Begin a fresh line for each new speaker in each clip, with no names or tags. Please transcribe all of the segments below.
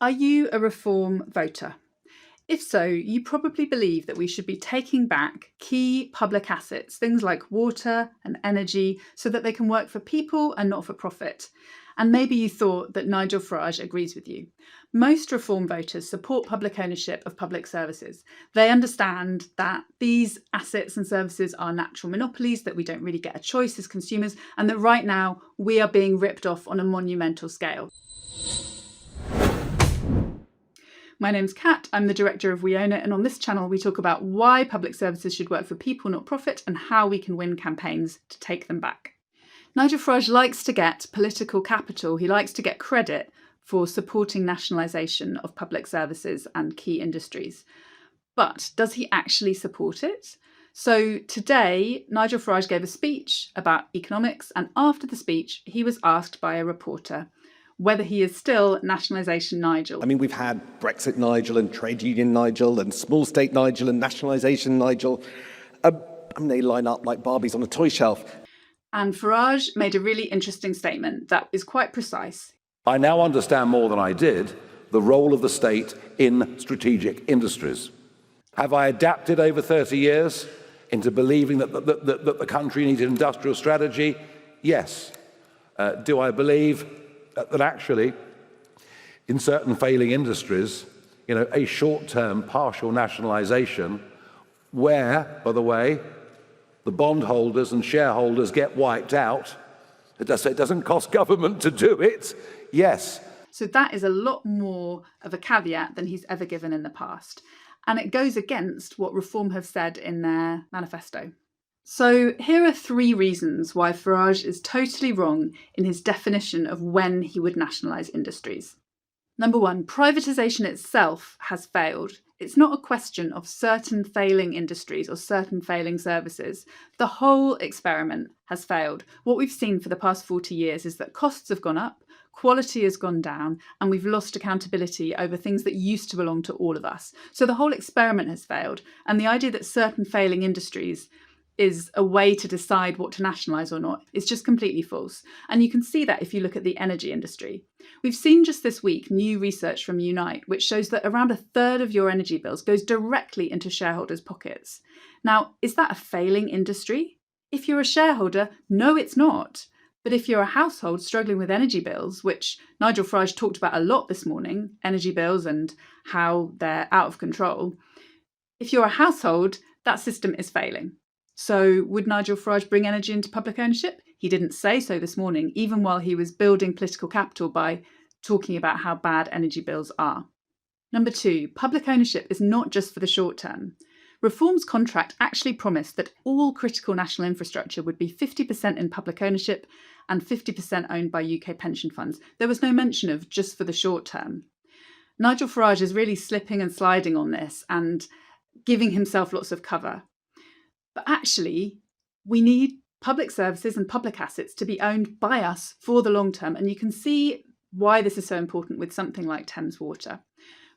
Are you a reform voter? If so, you probably believe that we should be taking back key public assets, things like water and energy, so that they can work for people and not for profit. And maybe you thought that Nigel Farage agrees with you. Most reform voters support public ownership of public services. They understand that these assets and services are natural monopolies, that we don't really get a choice as consumers, and that right now we are being ripped off on a monumental scale. My name's Kat, I'm the director of We Own It, and on this channel we talk about why public services should work for people, not profit, and how we can win campaigns to take them back. Nigel Farage likes to get political capital, he likes to get credit for supporting nationalisation of public services and key industries. But does he actually support it? So today, Nigel Farage gave a speech about economics, and after the speech, he was asked by a reporter whether he is still nationalisation Nigel.
I mean, we've had Brexit Nigel and trade union Nigel and small state Nigel and nationalisation Nigel. They line up like Barbies on a toy shelf.
And Farage made a really interesting statement that is quite precise.
I now understand more than I did the role of the state in strategic industries. Have I adapted over 30 years into believing that the country needs an industrial strategy? Yes. Do I believe that actually, in certain failing industries, a short-term partial nationalisation where, by the way, the bondholders and shareholders get wiped out, it doesn't cost government to do it? Yes.
So that is a lot more of a caveat than he's ever given in the past. And it goes against what Reform have said in their manifesto. So here are 3 reasons why Farage is totally wrong in his definition of when he would nationalise industries. Number 1, privatisation itself has failed. It's not a question of certain failing industries or certain failing services. The whole experiment has failed. What we've seen for the past 40 years is that costs have gone up, quality has gone down, and we've lost accountability over things that used to belong to all of us. So the whole experiment has failed, and the idea that certain failing industries is a way to decide what to nationalise or not is just completely false. And you can see that if you look at the energy industry. We've seen just this week new research from Unite, which shows that around 1/3 of your energy bills goes directly into shareholders' pockets. Now, is that a failing industry? If you're a shareholder, no, it's not. But if you're a household struggling with energy bills, which Nigel Farage talked about a lot this morning, energy bills and how they're out of control, if you're a household, that system is failing. So would Nigel Farage bring energy into public ownership? He didn't say so this morning, even while he was building political capital by talking about how bad energy bills are. Number 2, public ownership is not just for the short term. Reform's contract actually promised that all critical national infrastructure would be 50% in public ownership and 50% owned by UK pension funds. There was no mention of just for the short term. Nigel Farage is really slipping and sliding on this and giving himself lots of cover. But actually, we need public services and public assets to be owned by us for the long term. And you can see why this is so important with something like Thames Water.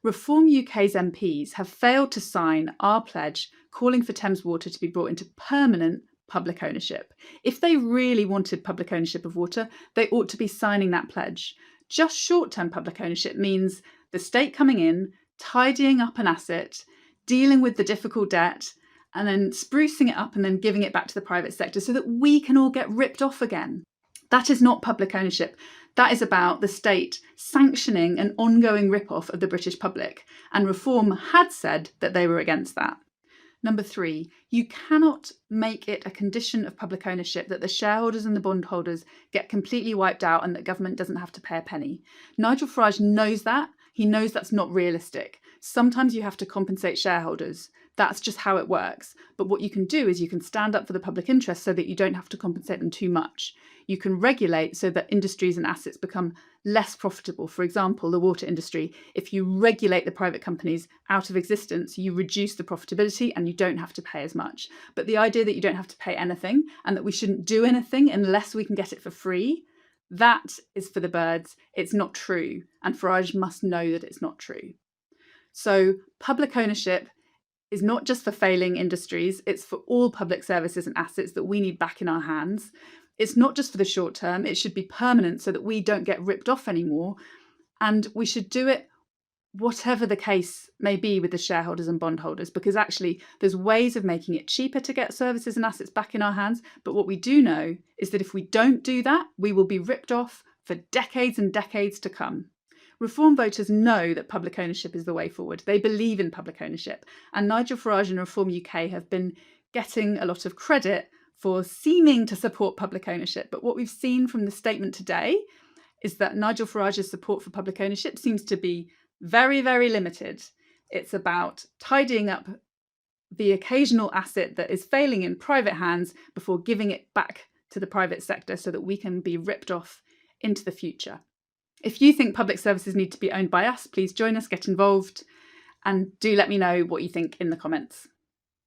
Reform UK's MPs have failed to sign our pledge calling for Thames Water to be brought into permanent public ownership. If they really wanted public ownership of water, they ought to be signing that pledge. Just short-term public ownership means the state coming in, tidying up an asset, dealing with the difficult debt, and then sprucing it up and then giving it back to the private sector so that we can all get ripped off again. That is not public ownership. That is about the state sanctioning an ongoing rip-off of the British public, and Reform had said that they were against that. Number 3, you cannot make it a condition of public ownership that the shareholders and the bondholders get completely wiped out and that government doesn't have to pay a penny. Nigel Farage knows that. He knows that's not realistic. Sometimes you have to compensate shareholders. That's just how it works. But what you can do is you can stand up for the public interest so that you don't have to compensate them too much. You can regulate so that industries and assets become less profitable. For example, the water industry, if you regulate the private companies out of existence, you reduce the profitability and you don't have to pay as much. But the idea that you don't have to pay anything and that we shouldn't do anything unless we can get it for free, that is for the birds. It's not true. And Farage must know that it's not true. So public ownership is not just for failing industries, it's for all public services and assets that we need back in our hands. It's not just for the short term, it should be permanent so that we don't get ripped off anymore. And we should do it whatever the case may be with the shareholders and bondholders, because actually there's ways of making it cheaper to get services and assets back in our hands. But what we do know is that if we don't do that, we will be ripped off for decades and decades to come. Reform voters know that public ownership is the way forward. They believe in public ownership. And Nigel Farage and Reform UK have been getting a lot of credit for seeming to support public ownership. But what we've seen from the statement today is that Nigel Farage's support for public ownership seems to be very, very limited. It's about tidying up the occasional asset that is failing in private hands before giving it back to the private sector so that we can be ripped off into the future. If you think public services need to be owned by us, please join us, get involved, and do let me know what you think in the comments.